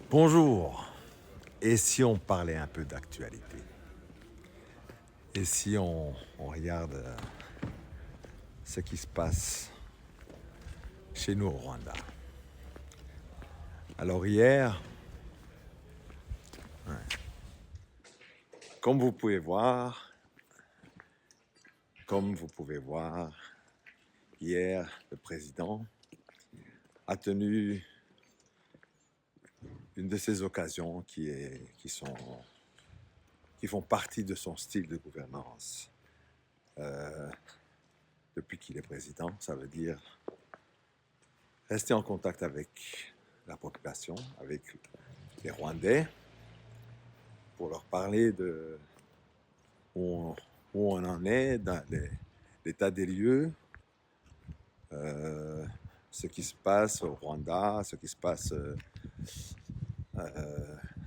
Bonjour. Et si on parlait un peu d'actualité? Et si on regarde ce qui se passe chez nous au Rwanda? Alors hier, comme vous pouvez voir, hier, le président a tenu une de ces occasions qui font partie de son style de gouvernance. Depuis qu'il est président, ça veut dire rester en contact avec la population, avec les Rwandais, pour leur parler de où on en est dans l'état des lieux, ce qui se passe au Rwanda, ce qui se passe,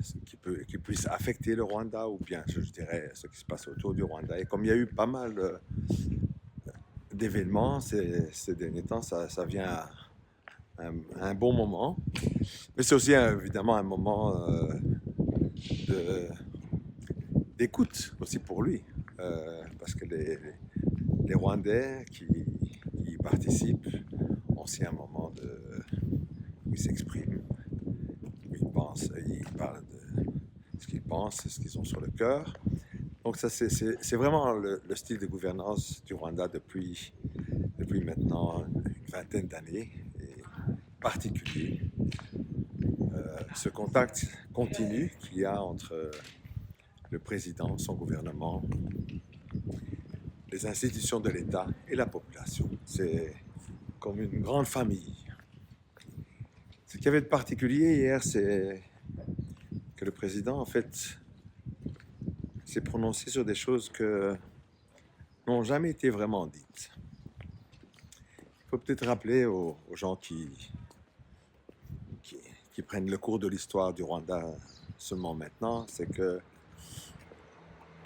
ce qui puisse affecter le Rwanda, ou bien, je dirais, ce qui se passe autour du Rwanda. Et comme il y a eu pas mal d'événements ces derniers temps, ça vient à un bon moment. Mais c'est aussi évidemment un moment d'écoute aussi pour lui. Parce que les Rwandais qui participent ont aussi un moment où ils s'expriment, où ils pensent, ils parlent de ce qu'ils pensent, ce qu'ils ont sur le cœur. Donc ça, c'est vraiment le style de gouvernance du Rwanda depuis maintenant une vingtaine d'années, et particulier. Ce contact continu qu'il y a entre le président, son gouvernement, les institutions de l'État et la population. C'est comme une grande famille. Ce qu'il y avait de particulier hier, c'est que le président, en fait, s'est prononcé sur des choses que n'ont jamais été vraiment dites. Il faut peut-être rappeler aux gens qui, qui prennent le cours de l'histoire du Rwanda seulement maintenant, c'est que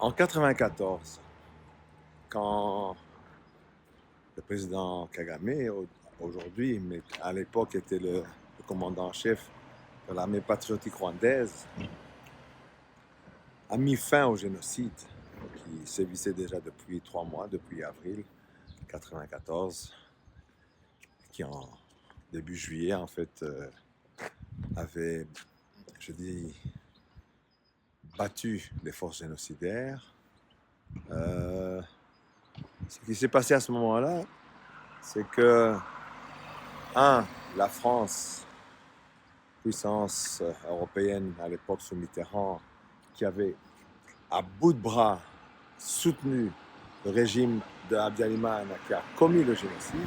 en 94, quand le président Kagame, aujourd'hui, mais à l'époque était le commandant en chef de l'armée patriotique rwandaise, a mis fin au génocide qui sévissait déjà depuis 3 mois, depuis avril 94, qui en début juillet, en fait, avait, je dis, battu les forces génocidaires. Ce qui s'est passé à ce moment-là, c'est que, la France, puissance européenne à l'époque sous Mitterrand, qui avait à bout de bras soutenu le régime de Habyarimana qui a commis le génocide,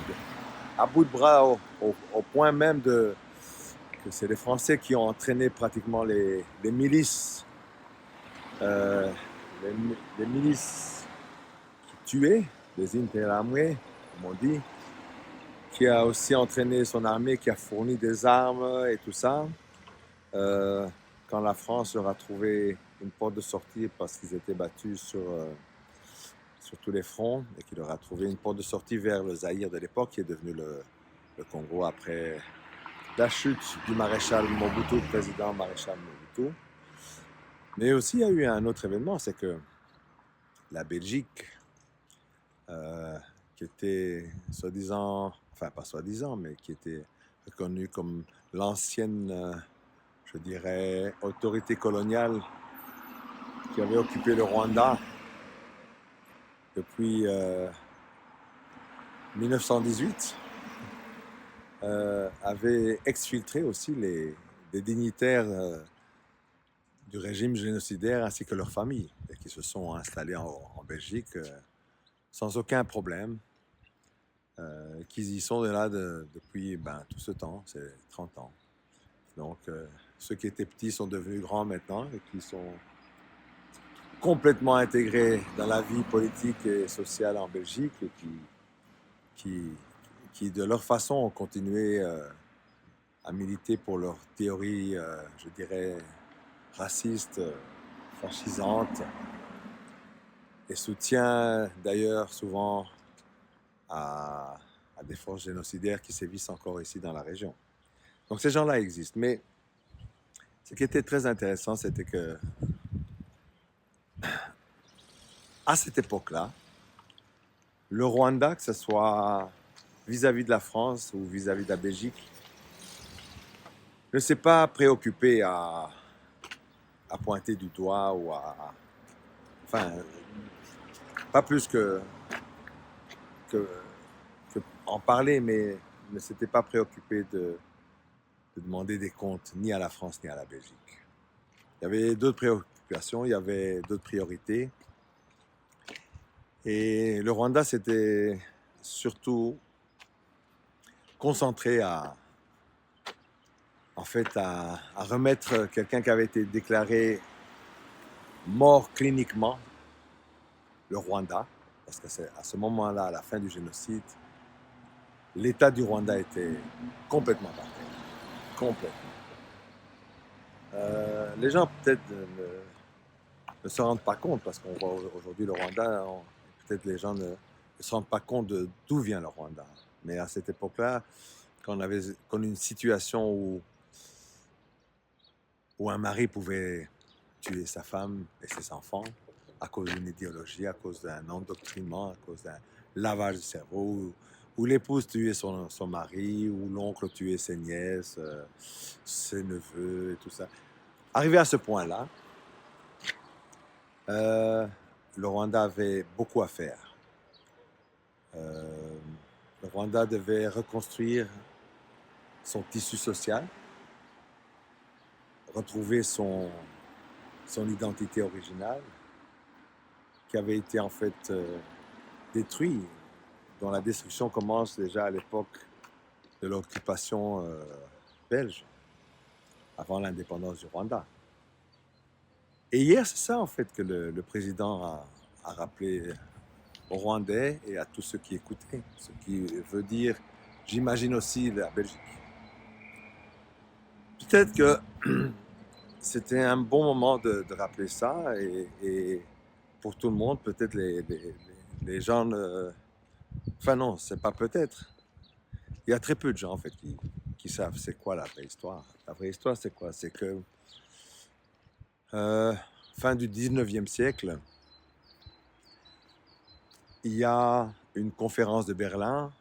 à bout de bras au point même que c'est les Français qui ont entraîné pratiquement les milices, euh, les milices qui tuaient, les Interahamwe, comme on dit, qui a aussi entraîné son armée, qui a fourni des armes et tout ça. Quand la France leur a trouvé une porte de sortie parce qu'ils étaient battus sur tous les fronts, et qu'il leur a trouvé une porte de sortie vers le Zaïre de l'époque, qui est devenu le Congo après la chute du maréchal Mobutu, le président maréchal Mobutu. Mais aussi, il y a eu un autre événement, c'est que la Belgique, qui était soi-disant, enfin pas soi-disant, mais qui était reconnue comme l'ancienne, je dirais, autorité coloniale qui avait occupé le Rwanda depuis 1918, avait exfiltré aussi des dignitaires du régime génocidaire ainsi que leurs familles, et qui se sont installés en Belgique sans aucun problème, qu'ils y sont de là depuis tout ce temps, c'est 30 ans. Donc ceux qui étaient petits sont devenus grands maintenant et qui sont complètement intégrés dans la vie politique et sociale en Belgique, et qui, qui de leur façon ont continué à militer pour leurs théories, je dirais, racistes, fascisantes, et soutien d'ailleurs souvent à, à des forces génocidaires qui sévissent encore ici dans la région. Donc ces gens-là existent, mais Ce qui était très intéressant, c'était que à cette époque-là, le Rwanda, que ce soit vis-à-vis de la France ou vis-à-vis de la Belgique, ne s'est pas préoccupé à pointer du doigt ou à... Enfin, pas plus que, que en parler, mais ne s'était pas préoccupé de demander des comptes ni à la France ni à la Belgique. Il y avait d'autres préoccupations, il y avait d'autres priorités. Et le Rwanda s'était surtout concentré en fait, à remettre quelqu'un qui avait été déclaré mort cliniquement, le Rwanda, parce que c'est à ce moment-là, à la fin du génocide, l'État du Rwanda était complètement par terre. Complètement. Les gens peut-être ne se rendent pas compte, parce qu'on voit aujourd'hui le Rwanda, peut-être les gens ne se rendent pas compte de d'où vient le Rwanda. Mais à cette époque-là, quand on avait connu une situation où un mari pouvait tuer sa femme et ses enfants à cause d'une idéologie, à cause d'un endoctrinement, à cause d'un lavage de cerveau, où l'épouse tuait son mari, ou l'oncle tuait ses nièces, ses neveux et tout ça. Arrivé à ce point-là, euh, le Rwanda avait beaucoup à faire. Euh, le Rwanda devait reconstruire son tissu social, retrouver son identité originale, qui avait été en fait détruit, dont la destruction commence déjà à l'époque de l'occupation belge, avant l'indépendance du Rwanda. Et hier, c'est ça en fait que le président a rappelé aux Rwandais et à tous ceux qui écoutaient, ce qui veut dire, j'imagine aussi la Belgique. Peut-être que c'était un bon moment de rappeler ça et pour tout le monde, peut-être les gens ne... Enfin non, c'est pas peut-être. Il y a très peu de gens en fait qui savent c'est quoi la vraie histoire. La vraie histoire, c'est quoi? C'est que euh, fin du 19e siècle, il y a une conférence de Berlin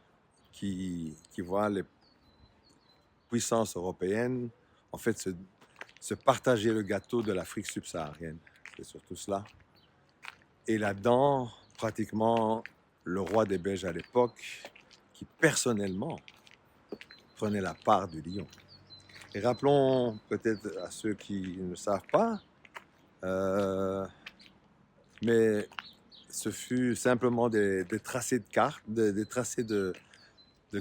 qui voit les puissances européennes en fait se partager le gâteau de l'Afrique subsaharienne. C'est surtout cela. Et là-dedans, pratiquement, le roi des Belges à l'époque, qui personnellement prenait la part du lion. Et rappelons peut-être à ceux qui ne savent pas, euh, mais ce fut simplement des tracés de cartes, des tracés de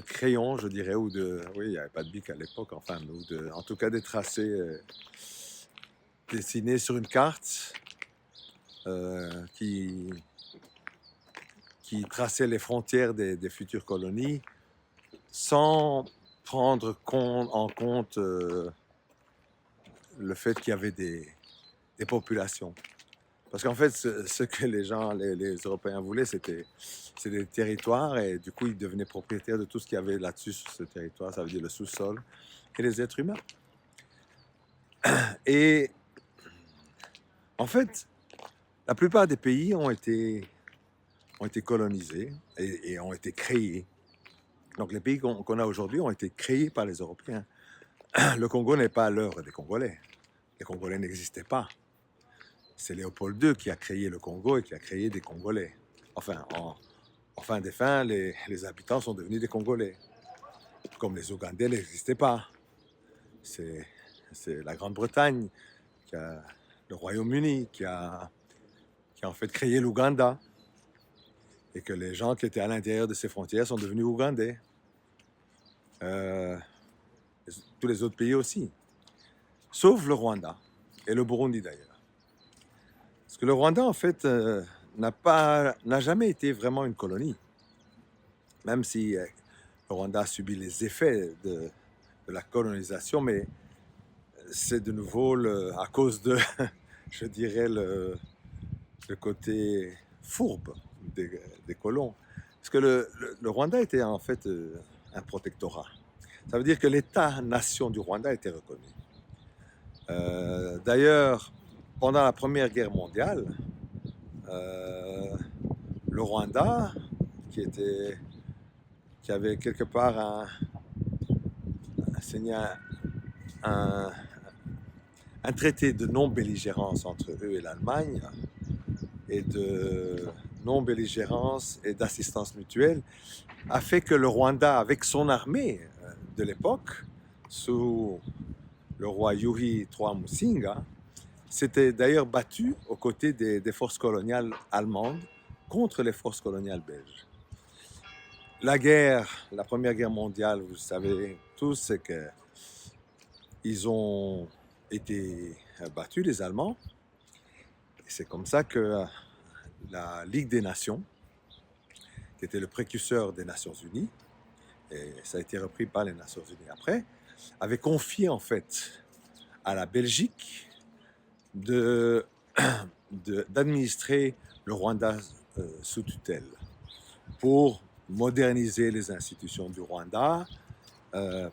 crayons, je dirais, ou de... Oui, il n'y avait pas de bic à l'époque, enfin, ou en tout cas des tracés dessinés sur une carte qui traçait les frontières des futures colonies sans prendre en compte le fait qu'il y avait des populations. Parce qu'en fait, ce que les Européens voulaient, c'était des territoires et du coup, ils devenaient propriétaires de tout ce qu'il y avait là-dessus sur ce territoire, ça veut dire le sous-sol et les êtres humains. Et en fait, la plupart des pays ont été colonisés et ont été créés. Donc les pays qu'on a aujourd'hui ont été créés par les Européens. Le Congo n'est pas à l'œuvre des Congolais. Les Congolais n'existaient pas. C'est Léopold II qui a créé le Congo et qui a créé des Congolais. Enfin, en fin des fins, les habitants sont devenus des Congolais. Comme les Ougandais n'existaient pas. C'est la Grande-Bretagne, le Royaume-Uni qui a en fait créé l'Ouganda. Et que les gens qui étaient à l'intérieur de ces frontières sont devenus Ougandais. Euh, tous les autres pays aussi. Sauf le Rwanda et le Burundi d'ailleurs. Parce que le Rwanda, en fait, n'a jamais été vraiment une colonie. Même si le Rwanda a subi les effets de la colonisation, mais c'est de nouveau à cause de, je dirais, le côté fourbe des colons. Parce que le Rwanda était en fait un protectorat. Ça veut dire que l'État-nation du Rwanda était reconnu. D'ailleurs, pendant la Première Guerre mondiale, le Rwanda, qui avait quelque part signé un, un traité de non-belligérance entre eux et l'Allemagne, et de non-belligérance et d'assistance mutuelle, a fait que le Rwanda, avec son armée de l'époque, sous le roi Yuri III Musinga, s'était d'ailleurs battu aux côtés des forces coloniales allemandes contre les forces coloniales belges. La Première Guerre mondiale, vous le savez tous, c'est qu'ils ont été battus, les Allemands. Et c'est comme ça que la Ligue des Nations, qui était le précurseur des Nations Unies, et ça a été repris par les Nations Unies après, avait confié en fait à la Belgique d'administrer le Rwanda sous tutelle pour moderniser les institutions du Rwanda,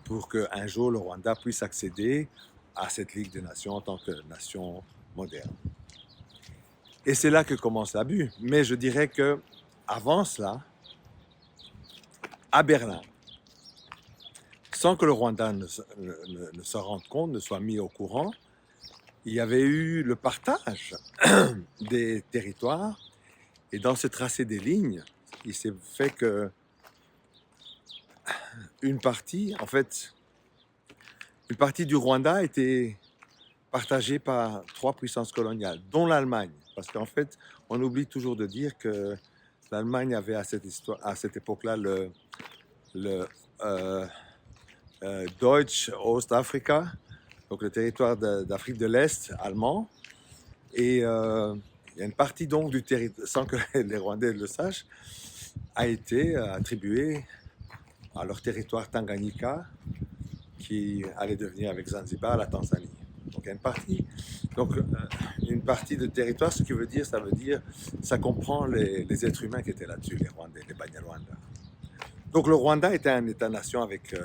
pour qu'un jour le Rwanda puisse accéder à cette Ligue des Nations en tant que nation moderne. Et c'est là que commence l'abus. Mais je dirais que avant cela, à Berlin, sans que le Rwanda ne se rende compte, ne soit mis au courant, il y avait eu le partage des territoires. Et dans ce tracé des lignes, il s'est fait que une partie du Rwanda a été partagée par 3 puissances coloniales, dont l'Allemagne. Parce qu'en fait, on oublie toujours de dire que l'Allemagne avait à cette époque-là le Deutsche Ostafrika, donc le territoire d'Afrique de l'Est allemand. Et il y a une partie donc du territoire, sans que les Rwandais le sachent, a été attribuée à leur territoire Tanganyika, qui allait devenir avec Zanzibar la Tanzanie. Donc il y a une partie de territoire, ce qui veut dire, ça comprend les êtres humains qui étaient là-dessus, les Rwandais, les Banyarwanda. Donc le Rwanda était un État-nation avec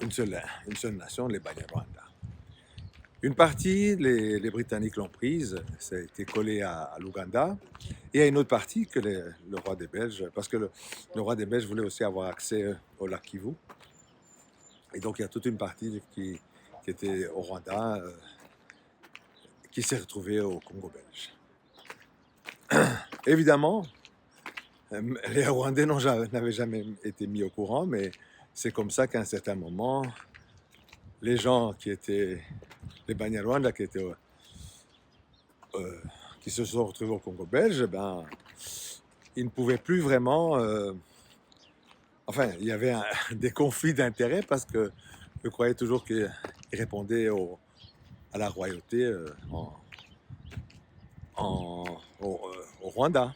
une seule nation, les Banyarwanda. Une partie, les Britanniques l'ont prise, ça a été collé à l'Ouganda, et il y a une autre partie que le roi des Belges, parce que le roi des Belges voulait aussi avoir accès au lac Kivu. Et donc il y a toute une partie qui était au Rwanda, qui s'est retrouvée au Congo belge. Évidemment, les Rwandais n'avaient jamais été mis au courant, mais c'est comme ça qu'à un certain moment, les gens qui étaient, les Banyarwanda qui se sont retrouvés au Congo belge, ben, ils ne pouvaient plus vraiment... enfin, il y avait des conflits d'intérêts parce que je croyais toujours qu'ils répondaient à la royauté au Rwanda.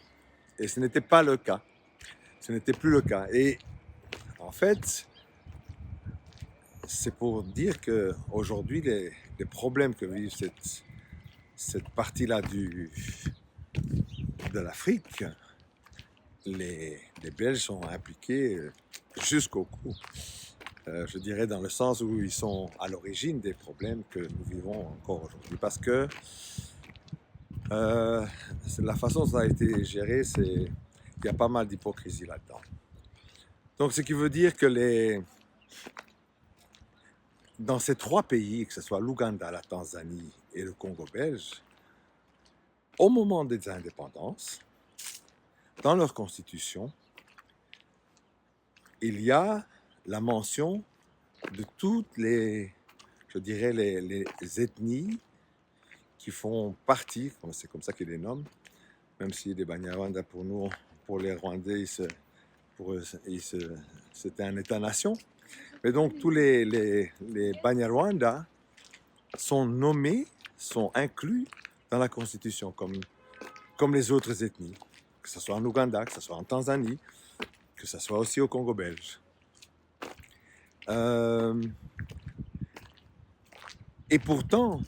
Et ce n'était pas le cas. Ce n'était plus le cas. Et en fait, c'est pour dire qu'aujourd'hui, les problèmes que vivent cette partie-là de l'Afrique, les Belges sont impliqués jusqu'au cou. Je dirais dans le sens où ils sont à l'origine des problèmes que nous vivons encore aujourd'hui. Parce que la façon dont ça a été géré, il y a pas mal d'hypocrisie là-dedans. Donc, ce qui veut dire que dans ces 3 pays, que ce soit l'Ouganda, la Tanzanie et le Congo belge, au moment des indépendances, dans leur constitution, il y a la mention de toutes les ethnies qui font partie, c'est comme ça qu'ils les nomment, même si les Banyarwanda pour nous, pour les Rwandais, c'était un État-nation. Mais donc tous les Banyarwanda sont nommés, sont inclus dans la Constitution comme les autres ethnies, que ce soit en Ouganda, que ce soit en Tanzanie, que ce soit aussi au Congo belge. Et pourtant,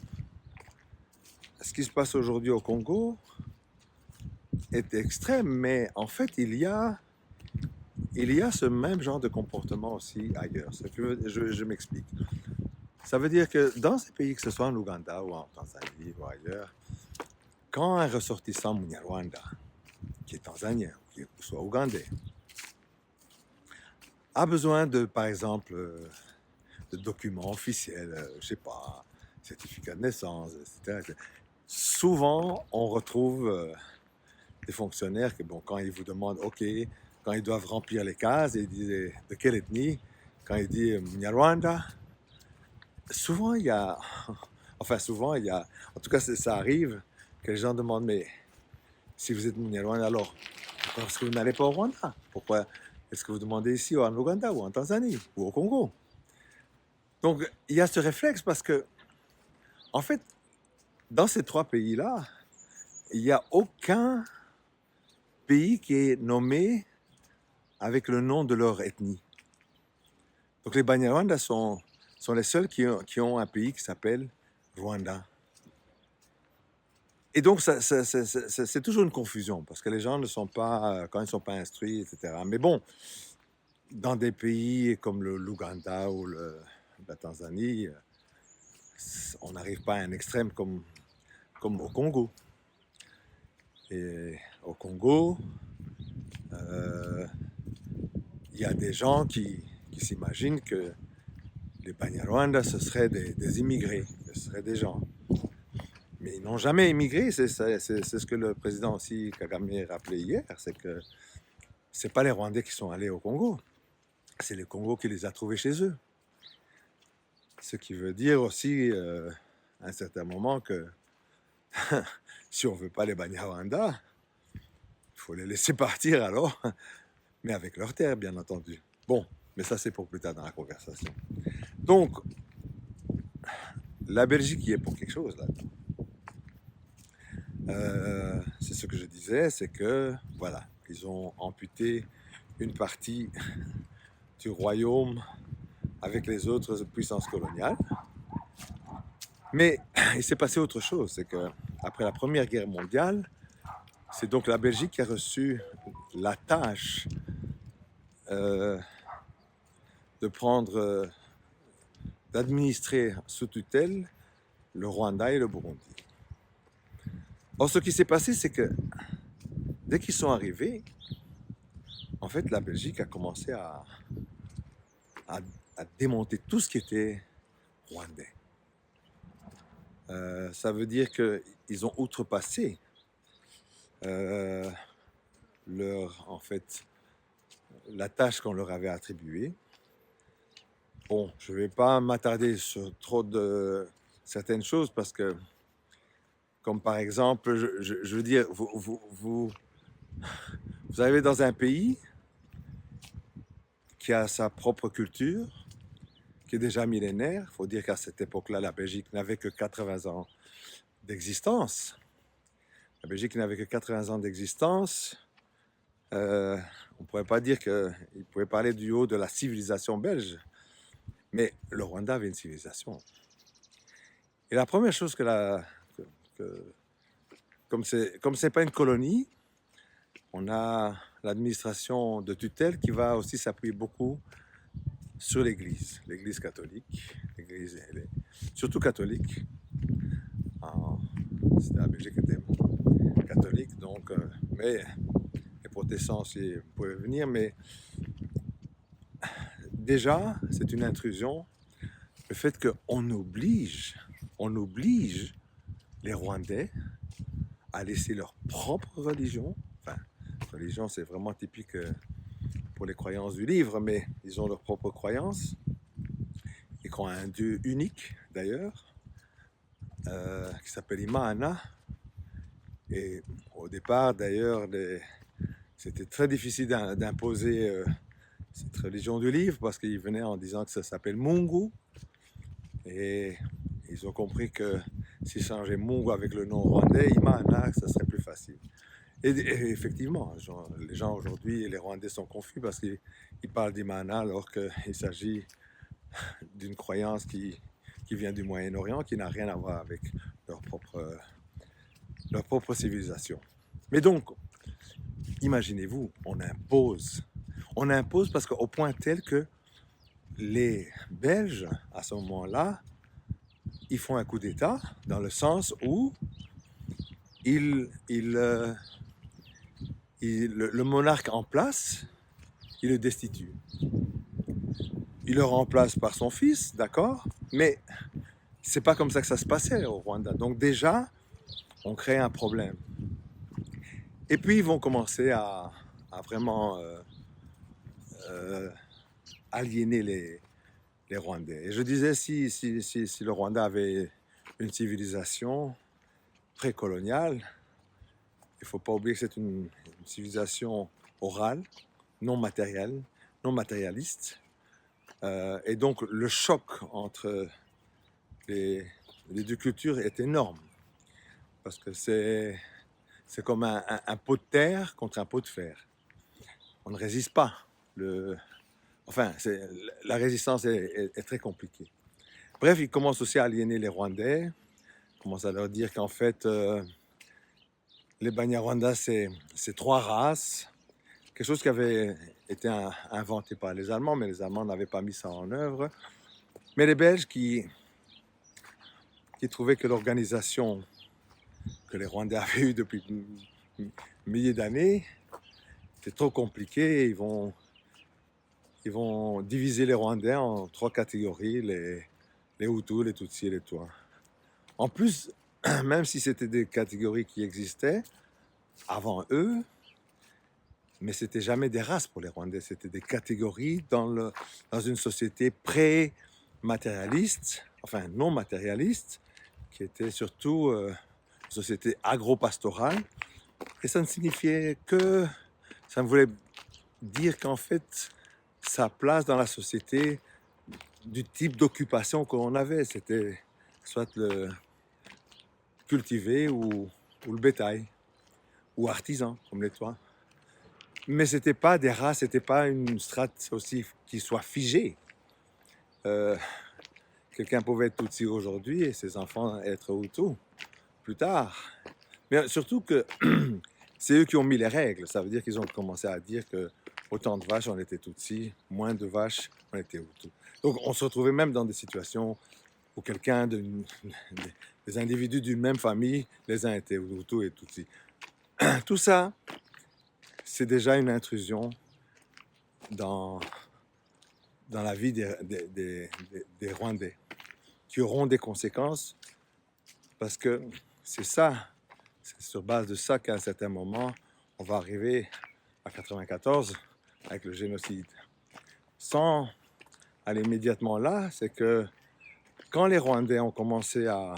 ce qui se passe aujourd'hui au Congo est extrême, mais en fait, il y a ce même genre de comportement aussi ailleurs. Je m'explique. Ça veut dire que dans ces pays, que ce soit en Ouganda ou en Tanzanie ou ailleurs, quand un ressortissant Munyarwanda, qui est tanzanien ou soit ougandais, a besoin de, par exemple, de documents officiels, je sais pas, certificat de naissance, etc. Souvent, on retrouve des fonctionnaires que, bon, quand ils vous demandent, OK, quand ils doivent remplir les cases, ils disent de quelle ethnie, quand ils disent Nyarwanda, souvent il y a, enfin souvent il y a, en tout cas ça arrive que les gens demandent, mais si vous êtes Nyarwanda, alors pourquoi est-ce que vous n'allez pas au Rwanda? Pourquoi est-ce que vous demandez ici ou en Ouganda ou en Tanzanie ou au Congo? Donc il y a ce réflexe parce que, en fait, dans ces trois pays-là, il n'y a aucun pays qui est nommé avec le nom de leur ethnie. Donc les Banyarwanda sont les seuls qui ont un pays qui s'appelle Rwanda. Et donc c'est toujours une confusion parce que les gens ne sont pas, quand ils ne sont pas instruits, etc. Mais bon, dans des pays comme l'Ouganda ou la Tanzanie, on n'arrive pas à un extrême comme au Congo. Et au Congo, il y a des gens qui s'imaginent que les Banyarwanda, ce seraient des immigrés, ce seraient des gens. Mais ils n'ont jamais immigré, c'est ce que le président aussi Kagame rappelait hier, c'est que ce n'est pas les Rwandais qui sont allés au Congo, c'est le Congo qui les a trouvés chez eux. Ce qui veut dire aussi, à un certain moment, que si on ne veut pas les Banyarwanda, il faut les laisser partir alors, mais avec leurs terres, bien entendu. Bon, mais ça c'est pour plus tard dans la conversation. Donc, la Belgique y est pour quelque chose là. C'est ce que je disais, c'est que voilà, ils ont amputé une partie du royaume avec les autres puissances coloniales. Mais il s'est passé autre chose, c'est que après la Première Guerre mondiale, c'est donc la Belgique qui a reçu la tâche de prendre, d'administrer sous tutelle le Rwanda et le Burundi. Or, ce qui s'est passé, c'est que dès qu'ils sont arrivés, en fait, la Belgique a commencé à démonter tout ce qui était rwandais. Ça veut dire qu'ils ont outrepassé en fait, la tâche qu'on leur avait attribuée. Bon, je ne vais pas m'attarder sur trop de certaines choses parce que, comme par exemple, je veux dire, vous arrivez dans un pays qui a sa propre culture, qui est déjà millénaire. Il faut dire qu'à cette époque-là, la Belgique n'avait que 80 ans d'existence. La Belgique n'avait que 80 ans d'existence. On ne pourrait pas dire qu'il pouvait parler du haut de la civilisation belge, mais le Rwanda avait une civilisation. Et la première chose comme c'est pas une colonie, on a l'administration de tutelle qui va aussi s'appuyer beaucoup sur l'Église catholique, surtout catholique. La Belgique était catholique, donc, mais les protestants aussi pouvaient venir, mais déjà, c'est une intrusion, le fait qu'on oblige les Rwandais à laisser leur propre religion. Enfin, religion, c'est vraiment typique pour les croyances du livre, mais ils ont leur propre croyance. Ils croient à un Dieu unique, d'ailleurs, qui s'appelle Imana. Et au départ, d'ailleurs, c'était très difficile d'imposer cette religion du livre parce qu'ils venaient en disant que ça s'appelle Mungu. Et ils ont compris que s'ils changeaient Mungu avec le nom rwandais, Imana, ça serait plus facile. Et effectivement, les gens aujourd'hui, les Rwandais sont confus parce qu'ils parlent d'Imana alors qu'il s'agit d'une croyance qui vient du Moyen-Orient, qui n'a rien à voir avec leur propre civilisation. Mais donc, imaginez-vous, on impose parce qu'au point tel que les Belges, à ce moment-là, ils font un coup d'État dans le sens où ils, ils, le monarque en place, il le destitue. Il le remplace par son fils, d'accord, mais c'est pas comme ça que ça se passait au Rwanda. Donc déjà, on crée un problème. Et puis ils vont commencer à vraiment euh, aliéner les Rwandais. Et je disais, si le Rwanda avait une civilisation précoloniale, il ne faut pas oublier que c'est une civilisation orale, non matérielle, non matérialiste. Et donc le choc entre les deux cultures est énorme. Parce que c'est comme un pot de terre contre un pot de fer. On ne résiste pas. Enfin, la résistance est très compliquée. Bref, ils commencent aussi à aliéner les Rwandais. Ils commencent à leur dire qu'en fait, les Banyarwanda, c'est trois races. Quelque chose qui avait été inventé par les Allemands, mais les Allemands n'avaient pas mis ça en œuvre. Mais les Belges qui trouvaient que l'organisation que les Rwandais avaient eue depuis milliers d'années était trop compliquée. Ils vont diviser les Rwandais en trois catégories, les Hutus, les Tutsis et les Twa. En plus, même si c'était des catégories qui existaient avant eux, mais c'était jamais des races pour les Rwandais, c'était des catégories dans une société pré-matérialiste, enfin non matérialiste, qui était surtout une société agro-pastorale. Et ça ne signifiait que, ça voulait dire qu'en fait, sa place dans la société, du type d'occupation qu'on avait, c'était soit le cultiver ou le bétail, ou artisan, comme les toits. Mais c'était pas des races, c'était pas une strate aussi qui soit figée. Quelqu'un pouvait être Tutsi aujourd'hui et ses enfants être Hutu plus tard. Mais surtout que c'est eux qui ont mis les règles. Ça veut dire qu'ils ont commencé à dire que autant de vaches, on était Tutsi, moins de vaches, on était Hutu. Donc on se retrouvait même dans des situations où des individus d'une même famille, les uns étaient Hutu et Tutsi. Tout ça, c'est déjà une intrusion dans la vie des Rwandais, qui auront des conséquences, parce que c'est sur base de ça qu'à un certain moment, on va arriver à 94 avec le génocide. Sans aller immédiatement là, c'est que quand les Rwandais ont commencé à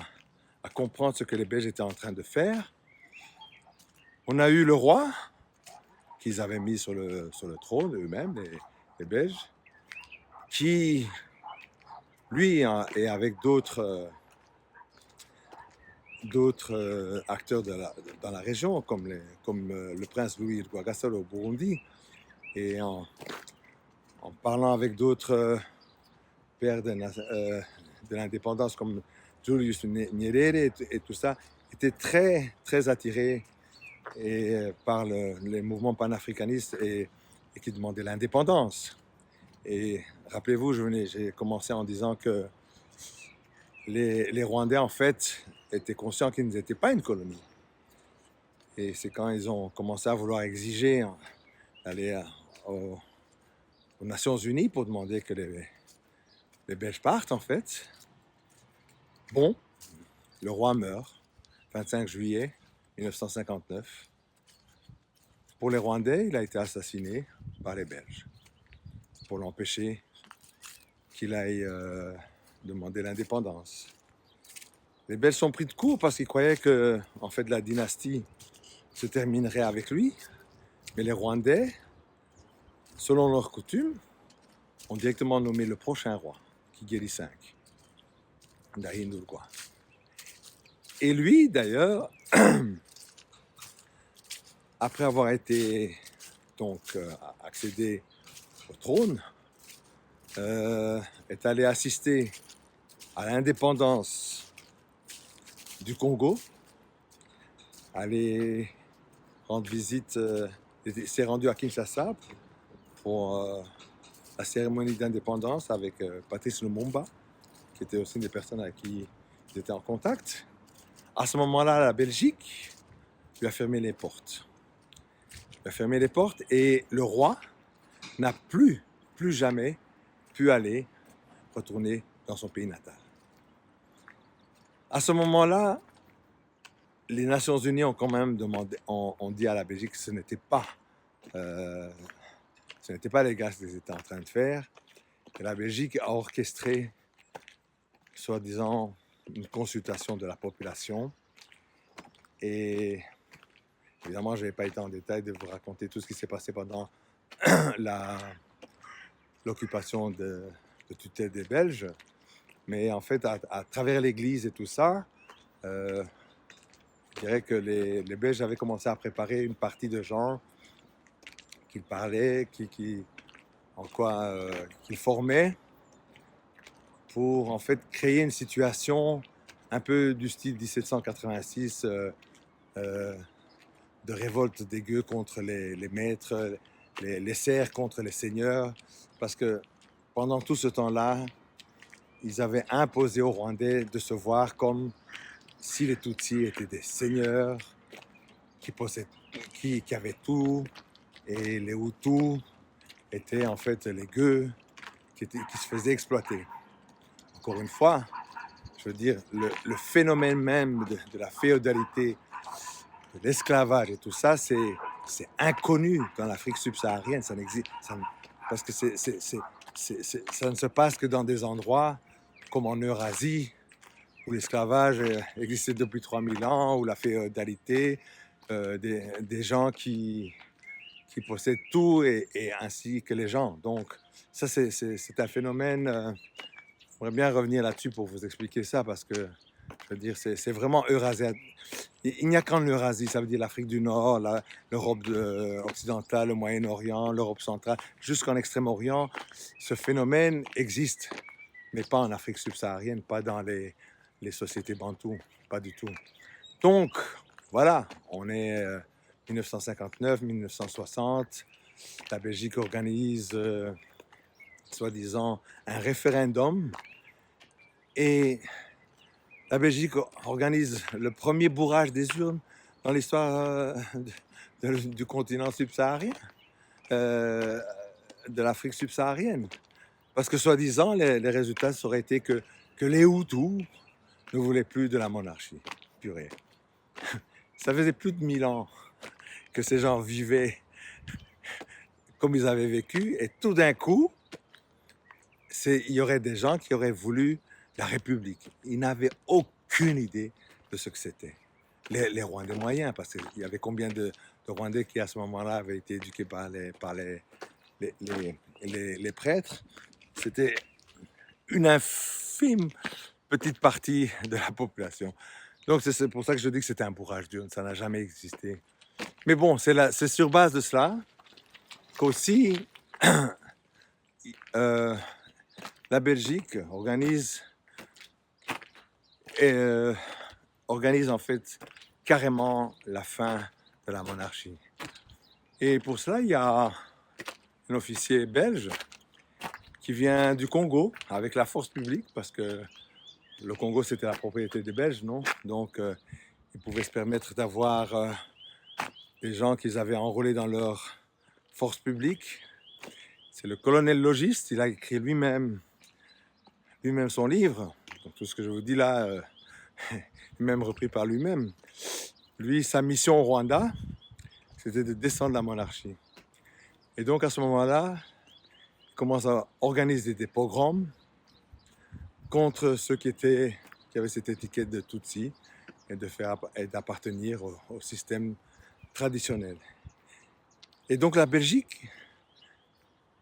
comprendre ce que les Belges étaient en train de faire, on a eu le roi, qu'ils avaient mis sur le trône eux-mêmes, les Belges, qui, lui, et avec d'autres acteurs dans la région, comme le prince Louis Rwagasore au Burundi, et en parlant avec d'autres pères de l'indépendance comme Julius Nyerere et tout ça, étaient très, très attirés par les mouvements panafricanistes et qui demandaient l'indépendance. Et rappelez-vous, j'ai commencé en disant que les Rwandais, en fait, étaient conscients qu'ils n'étaient pas une colonie. Et c'est quand ils ont commencé à vouloir exiger d'aller aux Nations Unies pour demander que les Belges partent, en fait. Bon, le roi meurt, 25 juillet 1959. Pour les Rwandais, il a été assassiné par les Belges pour l'empêcher qu'il aille demander l'indépendance. Les Belges sont pris de court parce qu'ils croyaient que, en fait, la dynastie se terminerait avec lui. Mais les Rwandais, selon leurs coutumes, ont directement nommé le prochain roi, Kigeli V, Ndahindurwa. Et lui, d'ailleurs, après avoir été donc accédé au trône, est allé assister à l'indépendance du Congo, aller rendre visite, s'est rendu à Kinshasa pour la cérémonie d'indépendance avec Patrice Lumumba, qui était aussi une des personnes à qui ils étaient en contact. À ce moment-là, la Belgique lui a fermé les portes. Il a fermé les portes et le roi n'a plus jamais pu aller retourner dans son pays natal. À ce moment-là, les Nations Unies ont quand même demandé, ont dit à la Belgique que ce n'était pas légal ce qu'ils étaient en train de faire. Et la Belgique a orchestré, soi-disant, une consultation de la population. Et évidemment, je n'avais pas été en détail de vous raconter tout ce qui s'est passé pendant l'occupation de tutelle des Belges. Mais en fait, à travers l'Église et tout ça, je dirais que les Belges avaient commencé à préparer une partie de gens qu'ils parlaient, qu'ils formaient pour en fait créer une situation un peu du style 1786 de révolte des gueux contre les maîtres, les serfs contre les seigneurs, parce que pendant tout ce temps-là, ils avaient imposé aux Rwandais de se voir comme si les Tutsis étaient des seigneurs qui avaient tout, et les Hutus étaient en fait les gueux qui se faisaient exploiter. Encore une fois, je veux dire, le phénomène même de la féodalité, de l'esclavage et tout ça, c'est inconnu dans l'Afrique subsaharienne. Ça n'existe, parce que ça ne se passe que dans des endroits comme en Eurasie, où l'esclavage existait depuis 3000 ans, où la féodalité, des gens qui possèdent tout et ainsi que les gens. Donc ça, c'est un phénomène... J'aimerais bien revenir là-dessus pour vous expliquer ça, parce que, je veux dire, c'est vraiment eurasien. Il n'y a qu'en Eurasie, ça veut dire l'Afrique du Nord, l'Europe occidentale, le Moyen-Orient, l'Europe centrale, jusqu'en Extrême-Orient, ce phénomène existe, mais pas en Afrique subsaharienne, pas dans les sociétés bantoues, pas du tout. Donc, voilà, on est 1959, 1960, la Belgique organise, soi-disant, un référendum, et la Belgique organise le premier bourrage des urnes dans l'histoire du continent subsaharien, de l'Afrique subsaharienne. Parce que, soi-disant, les résultats auraient été que les Hutus ne voulaient plus de la monarchie. Purée. Ça faisait plus de 1000 ans que ces gens vivaient comme ils avaient vécu, et tout d'un coup, il y aurait des gens qui auraient voulu la République. Ils n'avaient aucune idée de ce que c'était. Les Rwandais moyens, parce qu'il y avait combien de Rwandais qui, à ce moment-là, avaient été éduqués par les prêtres. C'était une infime petite partie de la population. Donc, c'est pour ça que je dis que c'était un bourrage d'urne. Ça n'a jamais existé. Mais bon, c'est sur base de cela qu'aussi la Belgique organise en fait carrément la fin de la monarchie. Et pour cela, il y a un officier belge qui vient du Congo avec la force publique, parce que le Congo, c'était la propriété des Belges, non? Donc, ils pouvaient se permettre d'avoir des gens qu'ils avaient enrôlés dans leur force publique. C'est le colonel logiste, il a écrit lui-même son livre. Donc, tout ce que je vous dis là, même repris par lui-même. Lui, sa mission au Rwanda, c'était de descendre la monarchie. Et donc, à ce moment-là, il commence à organiser des pogroms contre ceux qui avaient cette étiquette de Tutsi et d'appartenir au système traditionnel. Et donc, la Belgique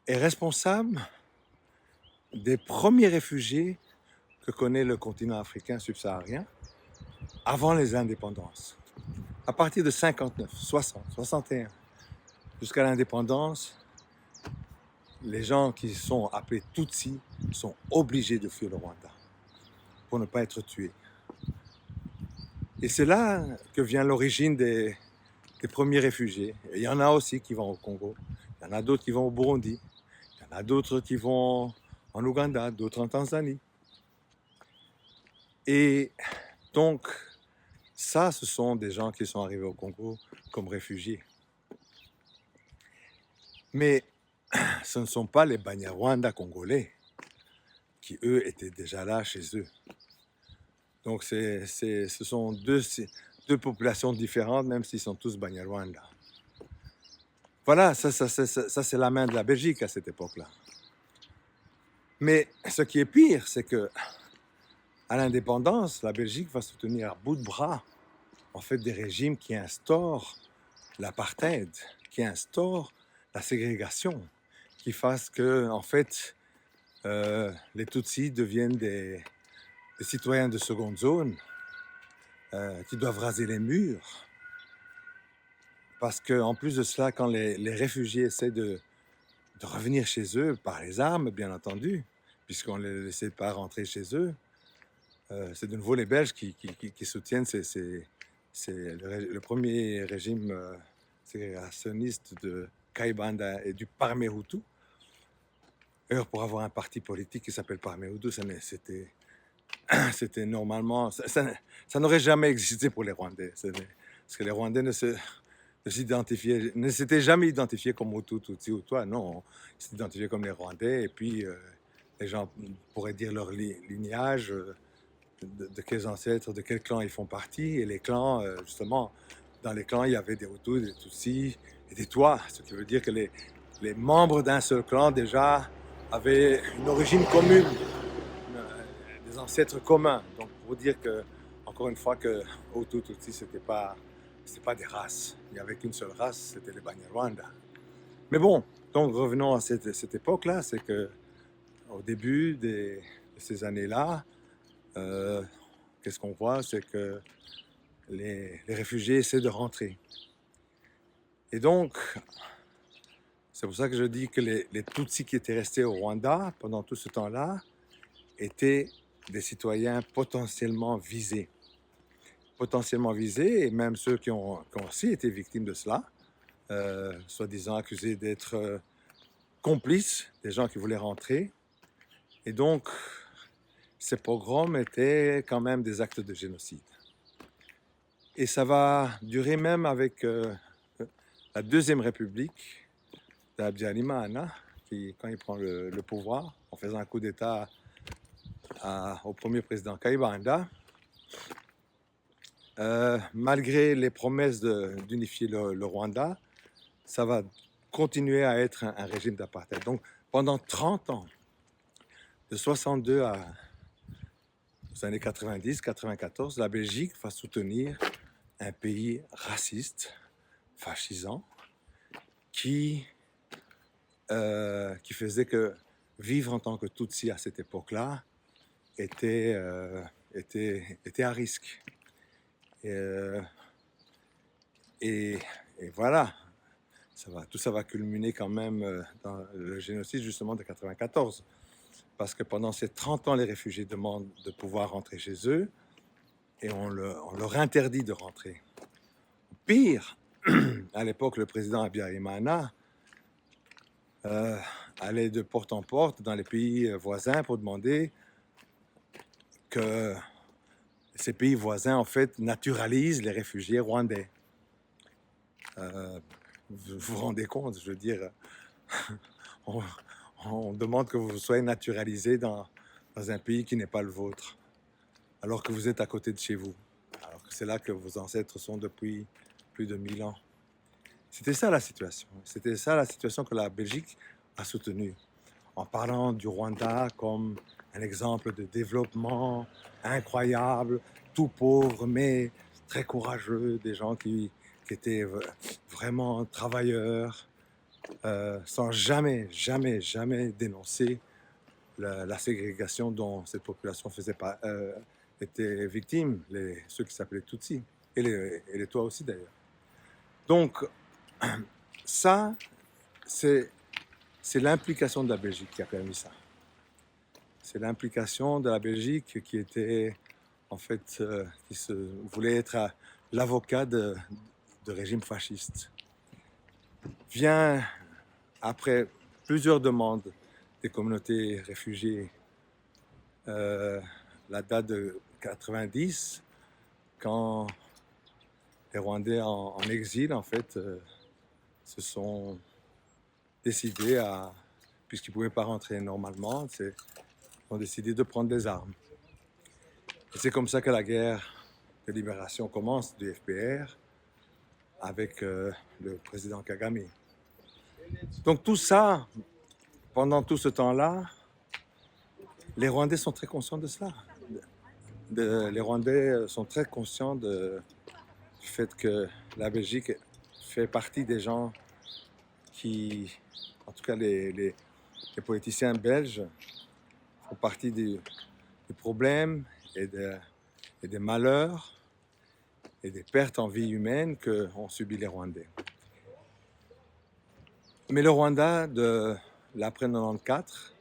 est responsable des premiers réfugiés que connaît le continent africain subsaharien avant les indépendances. À partir de 59, 60, 61, jusqu'à l'indépendance, les gens qui sont appelés Tutsis sont obligés de fuir le Rwanda pour ne pas être tués. Et c'est là que vient l'origine des premiers réfugiés. Et il y en a aussi qui vont au Congo, il y en a d'autres qui vont au Burundi, il y en a d'autres qui vont en Ouganda, d'autres en Tanzanie. Et donc, ça, ce sont des gens qui sont arrivés au Congo comme réfugiés. Mais ce ne sont pas les Banyarwanda congolais qui, eux, étaient déjà là chez eux. Donc, ce sont deux populations différentes, même s'ils sont tous Banyarwanda. Voilà, ça c'est la main de la Belgique à cette époque-là. Mais ce qui est pire, c'est que à l'indépendance, la Belgique va soutenir à bout de bras en fait des régimes qui instaurent l'apartheid, qui instaurent la ségrégation, qui fassent que en fait les Tutsis deviennent des citoyens de seconde zone, qui doivent raser les murs. Parce qu'en plus de cela, quand les réfugiés essaient de revenir chez eux, par les armes, bien entendu, puisqu'on ne les laissait pas rentrer chez eux, c'est de nouveau les Belges qui soutiennent le premier régime ségrégationniste de Kayibanda et du Parmehutu. D'ailleurs, pour avoir un parti politique qui s'appelle Parmehutu, c'était normalement... Ça n'aurait jamais existé pour les Rwandais. Parce que les Rwandais ne s'étaient jamais identifiés comme Hutu, Tutsi ou toi, non. Ils s'identifiaient comme les Rwandais, et puis les gens pourraient dire leur lignage, de quels ancêtres, de quel clan ils font partie. Et les clans, justement, dans les clans, il y avait des Hutus, des Tutsis et des Twa, ce qui veut dire que les membres d'un seul clan, déjà, avaient une origine commune, des ancêtres communs. Donc, pour dire que, encore une fois, que Hutu, Tutsi, c'était pas des races. Il n'y avait qu'une seule race, c'était les Banyarwanda. Mais bon, donc revenons à cette époque-là, c'est que au début de ces années-là, qu'est-ce qu'on voit, c'est que les réfugiés essaient de rentrer. Et donc, c'est pour ça que je dis que les Tutsis qui étaient restés au Rwanda pendant tout ce temps-là étaient des citoyens potentiellement visés. Potentiellement visés, et même ceux qui ont aussi été victimes de cela, soi-disant accusés d'être complices des gens qui voulaient rentrer. Et donc, ces pogroms étaient quand même des actes de génocide. Et ça va durer même avec la Deuxième République d'Habyarimana, qui, quand il prend le pouvoir, en faisant un coup d'État au premier président Kayibanda, malgré les promesses d'unifier le Rwanda, ça va continuer à être un régime d'apartheid. Donc, pendant 30 ans, de 62 aux années 90, 94, la Belgique va soutenir un pays raciste, fascisant, qui faisait que vivre en tant que Tutsi à cette époque-là était à risque. Et voilà, tout ça va culminer quand même dans le génocide justement de 94. Parce que pendant ces 30 ans, les réfugiés demandent de pouvoir rentrer chez eux et on leur interdit de rentrer. Pire, à l'époque, le président Habyarimana allait de porte en porte dans les pays voisins pour demander que ces pays voisins, en fait, naturalisent les réfugiés rwandais. Vous vous rendez compte, je veux dire, on demande que vous soyez naturalisé dans un pays qui n'est pas le vôtre, alors que vous êtes à côté de chez vous, alors que c'est là que vos ancêtres sont depuis plus de 1000 ans. C'était ça la situation. C'était ça la situation que la Belgique a soutenue, en parlant du Rwanda comme un exemple de développement incroyable, tout pauvre, mais très courageux, des gens qui étaient vraiment travailleurs, sans jamais dénoncer la ségrégation dont cette population était victime, ceux qui s'appelaient Tutsis, et les Twa aussi d'ailleurs. Donc, ça, c'est l'implication de la Belgique qui a permis ça. C'est l'implication de la Belgique qui était, en fait, qui voulait être l'avocat de régime fasciste. Vient, après plusieurs demandes des communautés réfugiées, la date de 90, quand les Rwandais en exil, en fait, se sont décidés à, puisqu'ils ne pouvaient pas rentrer normalement, ont décidé de prendre des armes. Et c'est comme ça que la guerre de libération commence du FPR avec le président Kagame. Donc tout ça, pendant tout ce temps-là, les Rwandais sont très conscients de cela. Les Rwandais sont très conscients du fait que la Belgique fait partie des gens qui, en tout cas les politiciens belges, font partie du problème et des malheurs et des pertes en vie humaine qu'ont subi les Rwandais. Mais le Rwanda de l'après 94,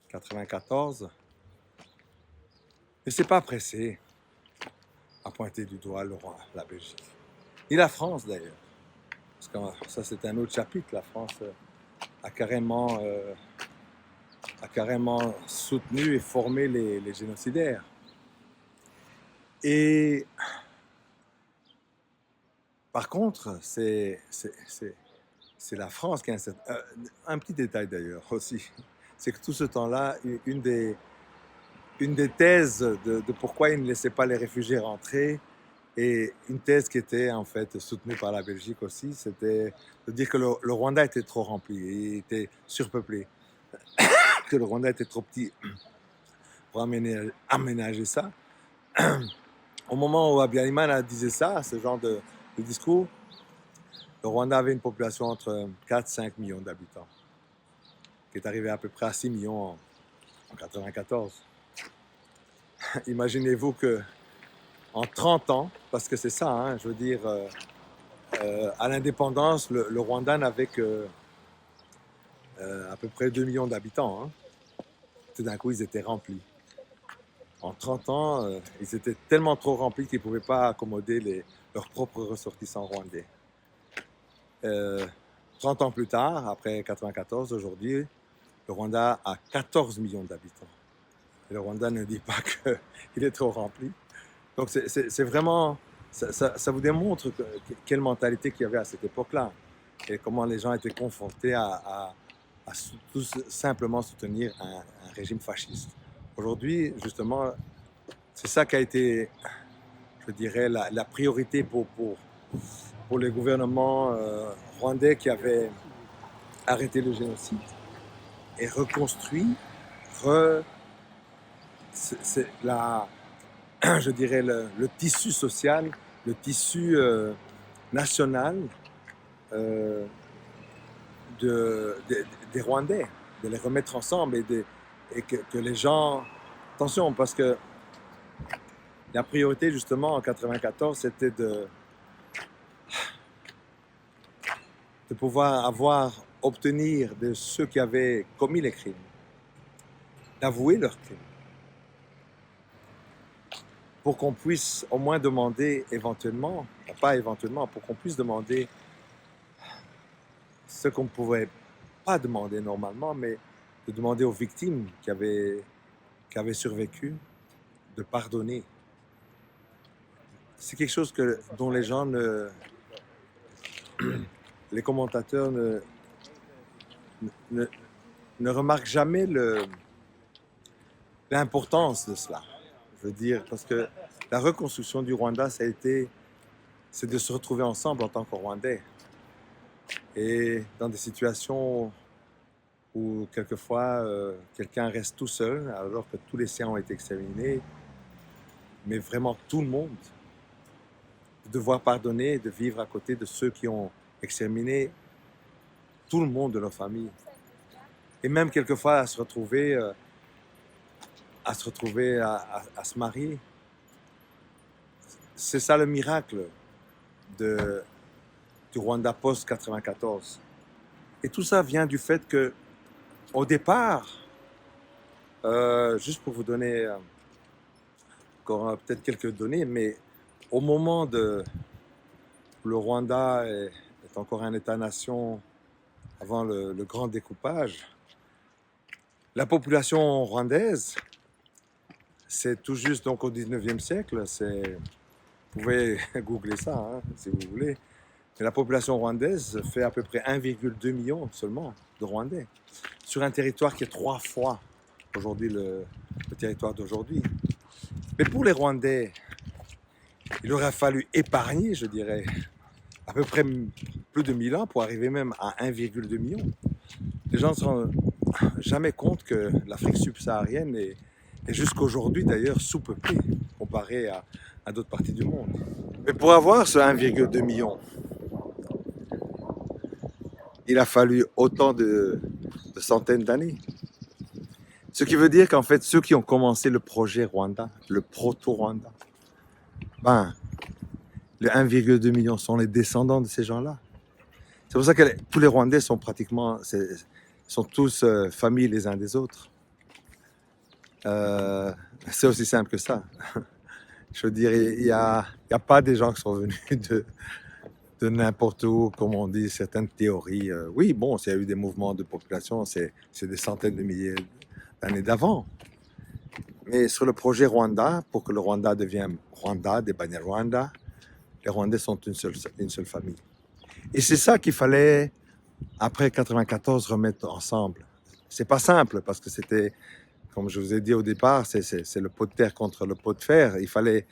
94, ne s'est pas pressé à pointer du doigt la Belgique. Et la France d'ailleurs. Parce que ça c'est un autre chapitre. La France a carrément soutenu et formé les génocidaires. Et par contre, c'est la France qui a un petit détail d'ailleurs aussi. C'est que tout ce temps-là, une des thèses de pourquoi ils ne laissaient pas les réfugiés rentrer, et une thèse qui était en fait soutenue par la Belgique aussi, c'était de dire que le Rwanda était trop rempli, il était surpeuplé, que le Rwanda était trop petit pour aménager ça. Au moment où Habyarimana disait ça, ce genre de discours, le Rwanda avait une population entre 4 et 5 millions d'habitants, qui est arrivé à peu près à 6 millions en 1994. Imaginez-vous que en 30 ans, parce que c'est ça, hein, je veux dire, à l'indépendance, le Rwanda n'avait que à peu près 2 millions d'habitants. Hein. Tout d'un coup, ils étaient remplis. En 30 ans, ils étaient tellement trop remplis qu'ils ne pouvaient pas accommoder leurs propres ressortissants rwandais. 30 ans plus tard, après 1994, aujourd'hui, le Rwanda a 14 millions d'habitants. Et le Rwanda ne dit pas qu'il est trop rempli. Donc c'est vraiment, ça vous démontre quelle mentalité qu'il y avait à cette époque-là et comment les gens étaient confrontés à tout simplement soutenir un régime fasciste. Aujourd'hui, justement, c'est ça qui a été, je dirais, la priorité pour les gouvernements rwandais qui avaient arrêté le génocide et reconstruit, je dirais, le tissu social, le tissu national des Rwandais, de les remettre ensemble et que les gens... Attention, parce que la priorité, justement, en 1994, c'était de pouvoir obtenir de ceux qui avaient commis les crimes, d'avouer leurs crimes, pour qu'on puisse au moins demander éventuellement, pas éventuellement, pour qu'on puisse demander ce qu'on ne pouvait pas demander normalement, mais de demander aux victimes qui avaient survécu de pardonner. C'est quelque chose dont les gens les commentateurs ne remarquent jamais l'importance de cela. Je veux dire, parce que la reconstruction du Rwanda, c'est de se retrouver ensemble en tant que Rwandais. Et dans des situations où quelquefois quelqu'un reste tout seul alors que tous les siens ont été exterminés, mais vraiment tout le monde, de devoir pardonner, de vivre à côté de ceux qui ont exterminé tout le monde de leur famille. Et même quelquefois à se retrouver, à se marier. C'est ça le miracle du Rwanda post-94. Et tout ça vient du fait que, au départ, juste pour vous donner encore peut-être quelques données, mais au moment où le Rwanda est encore un État-nation avant le grand découpage, la population rwandaise c'est tout juste donc au 19e siècle. Vous pouvez googler ça hein, si vous voulez. Mais la population rwandaise fait à peu près 1,2 million seulement de Rwandais sur un territoire qui est 3 fois aujourd'hui le territoire d'aujourd'hui. Mais pour les Rwandais, il aurait fallu épargner, je dirais, à peu près plus de 1000 ans pour arriver même à 1,2 million. Les gens ne se rendent jamais compte que l'Afrique subsaharienne est jusqu'à aujourd'hui d'ailleurs sous-peuplée comparée à d'autres parties du monde. Mais pour avoir ce 1,2 million, il a fallu autant de centaines d'années. Ce qui veut dire qu'en fait, ceux qui ont commencé le projet Rwanda, le proto-Rwanda, ben, les 1,2 million sont les descendants de ces gens-là. C'est pour ça que tous les Rwandais sont pratiquement, sont tous familles les uns des autres. C'est aussi simple que ça. Je veux dire, il n'y a pas des gens qui sont venus de n'importe où, comme on dit, certaines théories. Oui, bon, s'il y a eu des mouvements de population, c'est des centaines de milliers d'années d'avant. Mais sur le projet Rwanda, pour que le Rwanda devienne Rwanda, des Banyarwanda, les Rwandais sont une seule famille. Et c'est ça qu'il fallait, après 94, remettre ensemble. C'est pas simple, parce que c'était, comme je vous ai dit au départ, c'est le pot de terre contre le pot de fer. Il fallait,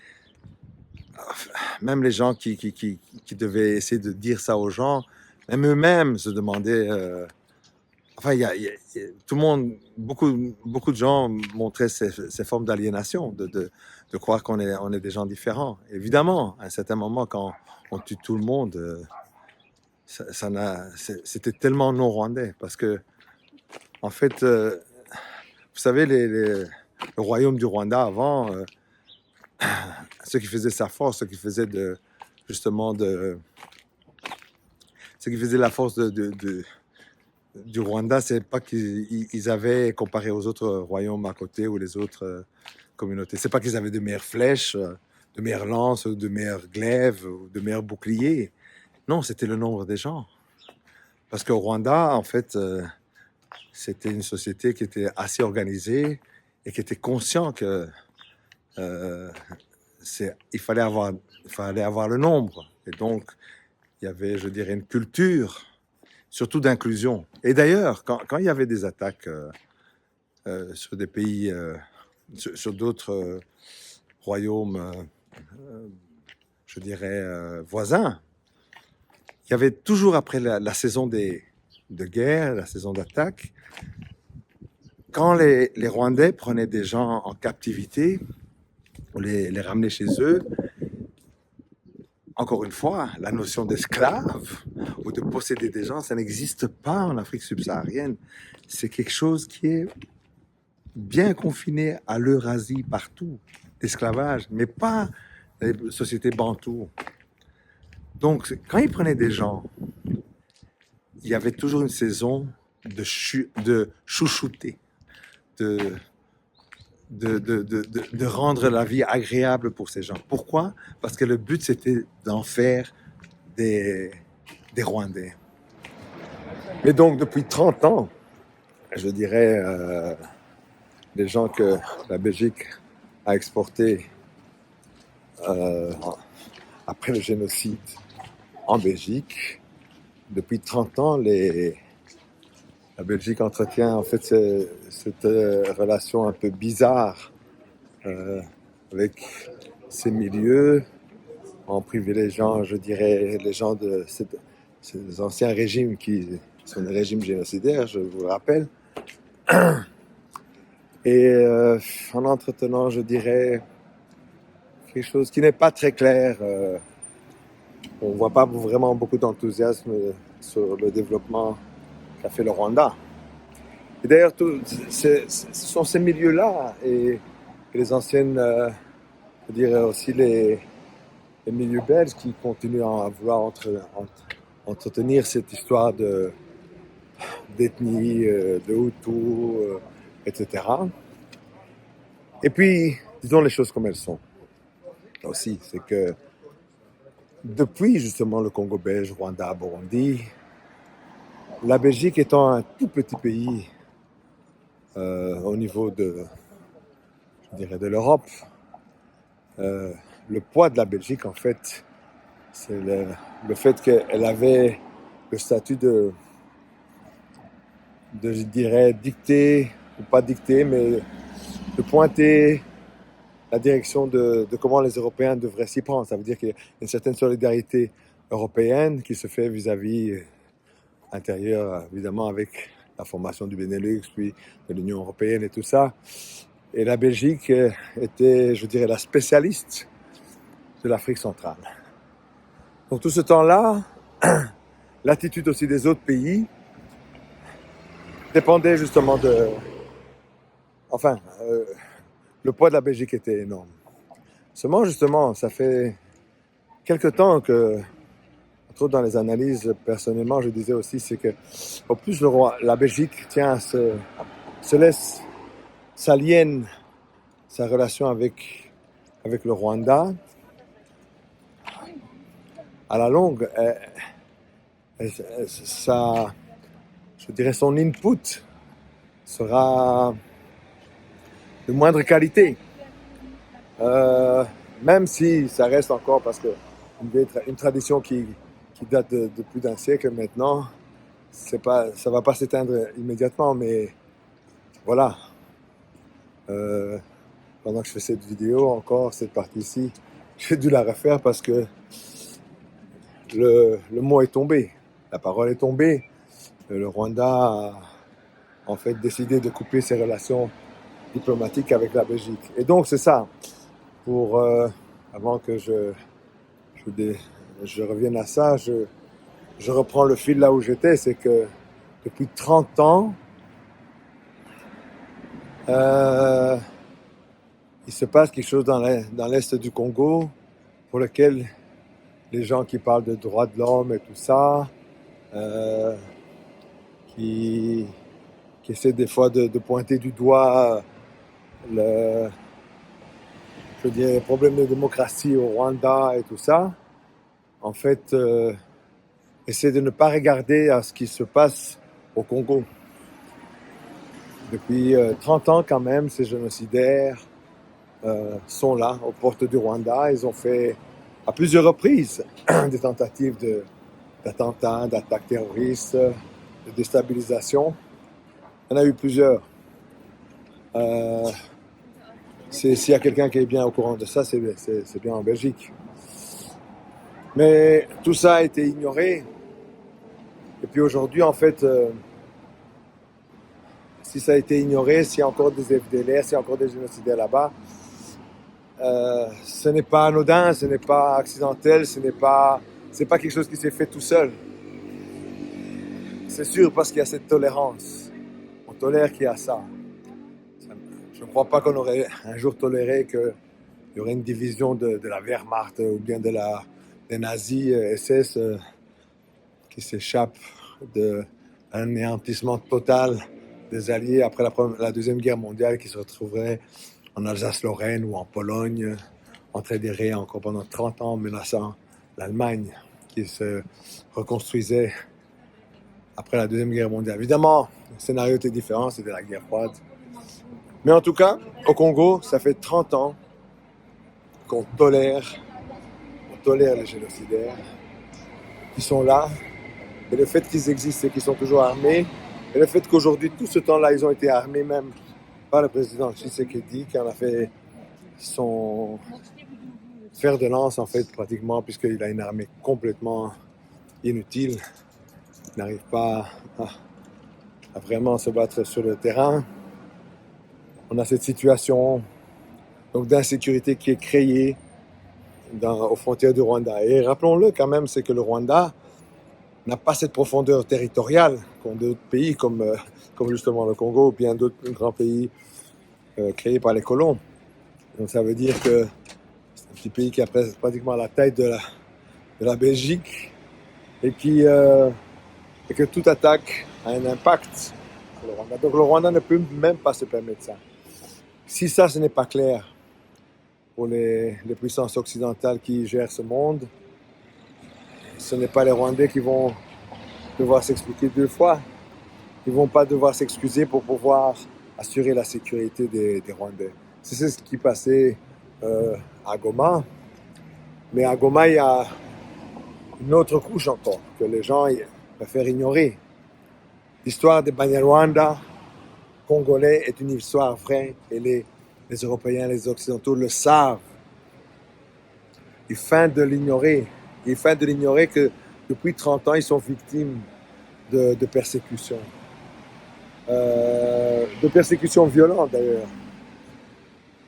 même les gens qui devaient essayer de dire ça aux gens, même eux-mêmes se demandaient, enfin, tout le monde, beaucoup de gens montraient ces formes d'aliénation, de croire qu'on est des gens différents. Évidemment, à un certain moment, quand on tue tout le monde, c'était tellement non rwandais, parce que, en fait, vous savez, le royaume du Rwanda avant, ce qui faisait sa force, ce qui faisait justement ce qui faisait la force du Rwanda, c'est pas qu'ils avaient, comparé aux autres royaumes à côté ou les autres communautés, c'est pas qu'ils avaient de meilleures flèches, de meilleures lances, de meilleurs glaives, ou de meilleurs boucliers. Non, c'était le nombre des gens. Parce qu'au Rwanda, en fait, c'était une société qui était assez organisée et qui était conscient que il fallait avoir le nombre. Et donc, il y avait, je dirais, une culture, surtout d'inclusion. Et d'ailleurs, quand il y avait des attaques sur des pays, sur d'autres royaumes, je dirais, voisins, il y avait toujours après la saison de guerre, la saison d'attaque, quand les Rwandais prenaient des gens en captivité, on les ramenait chez eux. Encore une fois, la notion d'esclave ou de posséder des gens, ça n'existe pas en Afrique subsaharienne. C'est quelque chose qui est bien confiné à l'Eurasie partout, l'esclavage, mais pas les sociétés bantoues. Donc, quand ils prenaient des gens, il y avait toujours une saison de chouchouter, de rendre la vie agréable pour ces gens. Pourquoi? Parce que le but, c'était d'en faire des Rwandais. Mais donc, depuis 30 ans, je dirais, les gens que la Belgique a exportés après le génocide en Belgique, depuis 30 ans, la Belgique entretient en fait cette relation un peu bizarre avec ces milieux, en privilégiant, je dirais, les gens de ces anciens régimes qui sont des régimes génocidaires, je vous le rappelle, et en entretenant, je dirais, quelque chose qui n'est pas très clair. On ne voit pas vraiment beaucoup d'enthousiasme sur le développement qu'a fait le Rwanda. Et d'ailleurs, ce sont ces milieux-là et les anciennes, je dirais aussi les milieux belges qui continuent à vouloir entretenir cette histoire d'ethnie, de Hutu, etc. Et puis, disons les choses comme elles sont. Aussi, c'est que depuis justement le Congo belge, Rwanda, Burundi, la Belgique étant un tout petit pays au niveau de, je dirais, de l'Europe. Le poids de la Belgique, en fait, c'est le fait qu'elle avait le statut je dirais, dicter, ou pas dicter, mais de pointer la direction de comment les Européens devraient s'y prendre. Ça veut dire qu'il y a une certaine solidarité européenne qui se fait vis-à-vis intérieure, évidemment, avec la formation du Benelux, puis de l'Union européenne et tout ça. Et la Belgique était, je dirais, la spécialiste de l'Afrique centrale. Donc tout ce temps-là, l'attitude aussi des autres pays dépendait justement de... Enfin, le poids de la Belgique était énorme. Seulement, justement, ça fait quelque temps que, entre autres dans les analyses, personnellement, je disais aussi, c'est que au plus la Belgique se laisse, s'aliène sa relation avec le Rwanda, à la longue, ça, je dirais, son input sera de moindre qualité. Même si ça reste encore, parce que une tradition qui date de plus d'un siècle maintenant, ça ne va pas s'éteindre immédiatement, mais voilà. Pendant que je fais cette vidéo, encore cette partie-ci, j'ai dû la refaire parce que le mot est tombé, la parole est tombée. Le Rwanda a en fait décidé de couper ses relations diplomatiques avec la Belgique. Et donc c'est ça, avant que je revienne à ça, je reprends le fil là où j'étais, c'est que depuis 30 ans, il se passe quelque chose dans l'est du Congo pour lequel les gens qui parlent de droits de l'homme et tout ça, qui essaient des fois de pointer du doigt les problèmes de démocratie au Rwanda et tout ça, en fait, essaient de ne pas regarder à ce qui se passe au Congo. Depuis 30 ans quand même, ces génocidaires sont là, aux portes du Rwanda. Ils ont fait à plusieurs reprises des tentatives d'attentats, d'attaques terroristes, de déstabilisation. Il y en a eu plusieurs. S'il y a quelqu'un qui est bien au courant de ça, c'est bien en Belgique. Mais tout ça a été ignoré. Et puis aujourd'hui, en fait, si ça a été ignoré, s'il y a encore des FDLR, s'il y a encore des génocidaires là-bas, ce n'est pas anodin, ce n'est pas accidentel, c'est pas quelque chose qui s'est fait tout seul. C'est sûr parce qu'il y a cette tolérance. On tolère qu'il y a ça. Je ne crois pas qu'on aurait un jour toléré qu'il y aurait une division de la Wehrmacht ou bien des nazis SS qui s'échappent d'un anéantissement total des Alliés après la Deuxième Guerre mondiale, qui se retrouveraient en Alsace-Lorraine ou en Pologne, entraînés encore pendant 30 ans, menaçant l'Allemagne qui se reconstruisait après la Deuxième Guerre mondiale. Évidemment, le scénario était différent, c'était la guerre froide. Mais en tout cas, au Congo, ça fait 30 ans qu'on tolère les génocidaires qui sont là. Et le fait qu'ils existent et qu'ils sont toujours armés, et le fait qu'aujourd'hui, tout ce temps-là, ils ont été armés même par le président Tshisekedi, qui en a fait son fer de lance, en fait, pratiquement, puisqu'il a une armée complètement inutile. Il n'arrive pas à vraiment se battre sur le terrain. On a cette situation donc, d'insécurité qui est créée aux frontières du Rwanda. Et rappelons-le quand même, c'est que le Rwanda n'a pas cette profondeur territoriale qu'ont d'autres pays comme justement le Congo ou bien d'autres grands pays créés par les colons. Donc ça veut dire que c'est un petit pays qui a pratiquement la taille de la Belgique et que toute attaque a un impact sur le Rwanda. Donc le Rwanda ne peut même pas se permettre ça. Si ça, ce n'est pas clair pour les puissances occidentales qui gèrent ce monde, ce n'est pas les Rwandais qui vont devoir s'expliquer 2 fois. Ils ne vont pas devoir s'excuser pour pouvoir assurer la sécurité des Rwandais. C'est ce qui passait à Goma. Mais à Goma, il y a une autre couche encore que les gens préfèrent ignorer. L'histoire des Banyarwanda congolais est une histoire vraie et les Européens, les Occidentaux le savent. Ils feignent de l'ignorer. Ils feignent de l'ignorer que depuis 30 ans, ils sont victimes de persécutions. De persécutions violentes d'ailleurs.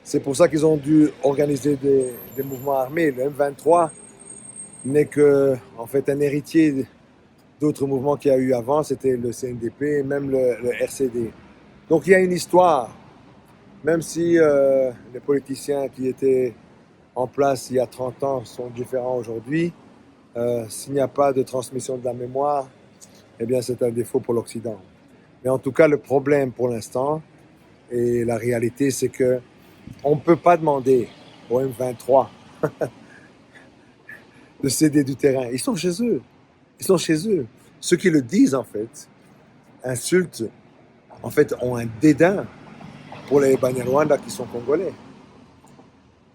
C'est pour ça qu'ils ont dû organiser des mouvements armés. Le M23 n'est que, en fait, un héritier d'autres mouvements qu'il y a eu avant, c'était le CNDP et même le RCD. Donc il y a une histoire, même si les politiciens qui étaient en place il y a 30 ans sont différents aujourd'hui, s'il n'y a pas de transmission de la mémoire, eh bien c'est un défaut pour l'Occident. Mais en tout cas, le problème pour l'instant, et la réalité, c'est que on ne peut pas demander au M23 de céder du terrain. Ils sont chez eux. Ils sont chez eux. Ceux qui le disent, en fait, insultent, en fait, ont un dédain pour les Banyarwanda qui sont congolais.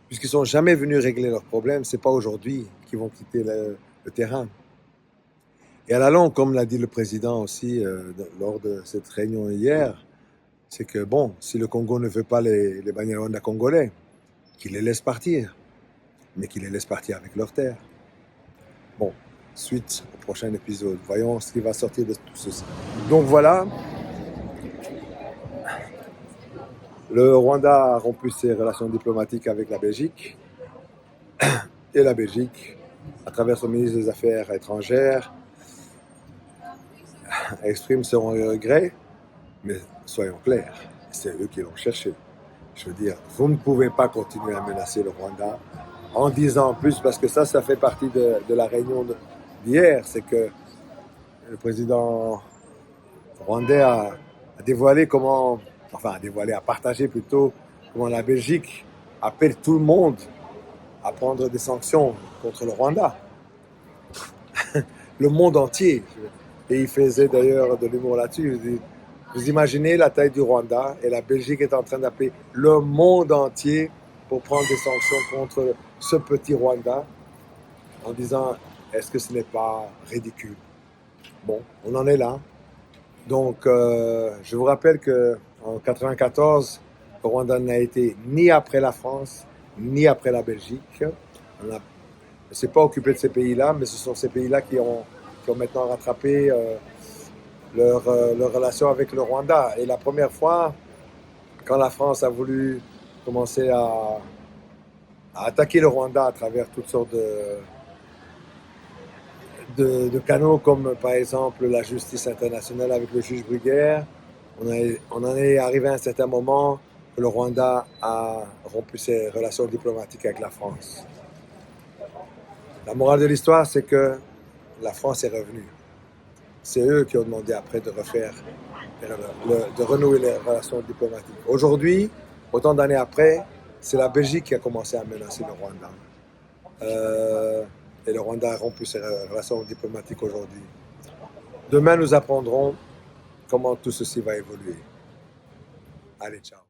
Puisqu'ils ne sont jamais venus régler leurs problèmes, ce n'est pas aujourd'hui qu'ils vont quitter le terrain. Et à la longue, comme l'a dit le président aussi lors de cette réunion hier, c'est que bon, si le Congo ne veut pas les Banyarwanda congolais, qu'il les laisse partir, mais qu'il les laisse partir avec leurs terres. Bon, suite au prochain épisode. Voyons ce qui va sortir de tout ceci. Donc voilà, le Rwanda a rompu ses relations diplomatiques avec la Belgique. Et la Belgique, à travers son ministre des Affaires étrangères, exprime son regret. Mais soyons clairs, c'est eux qui l'ont cherché. Je veux dire, vous ne pouvez pas continuer à menacer le Rwanda en disant en plus, parce que ça fait partie de la réunion d'hier, c'est que le président rwandais a dévoilé a partagé plutôt comment la Belgique appelle tout le monde à prendre des sanctions contre le Rwanda. Le monde entier. Et il faisait d'ailleurs de l'humour là-dessus. Vous imaginez la taille du Rwanda et la Belgique est en train d'appeler le monde entier pour prendre des sanctions contre ce petit Rwanda en disant est-ce que ce n'est pas ridicule? Bon, on en est là. Donc, je vous rappelle qu'en 1994, le Rwanda n'a été ni après la France, ni après la Belgique. On ne s'est pas occupé de ces pays-là, mais ce sont ces pays-là qui ont maintenant rattrapé leur relation avec le Rwanda. Et la première fois, quand la France a voulu commencer à attaquer le Rwanda à travers toutes sortes de canaux, comme par exemple la justice internationale avec le juge Bruguière, on en est arrivé à un certain moment que le Rwanda a rompu ses relations diplomatiques avec la France. La morale de l'histoire, c'est que la France est revenue. C'est eux qui ont demandé après de renouer les relations diplomatiques. Aujourd'hui, autant d'années après, c'est la Belgique qui a commencé à menacer le Rwanda. Et le Rwanda a rompu ses relations diplomatiques aujourd'hui. Demain, nous apprendrons comment tout ceci va évoluer. Allez, ciao.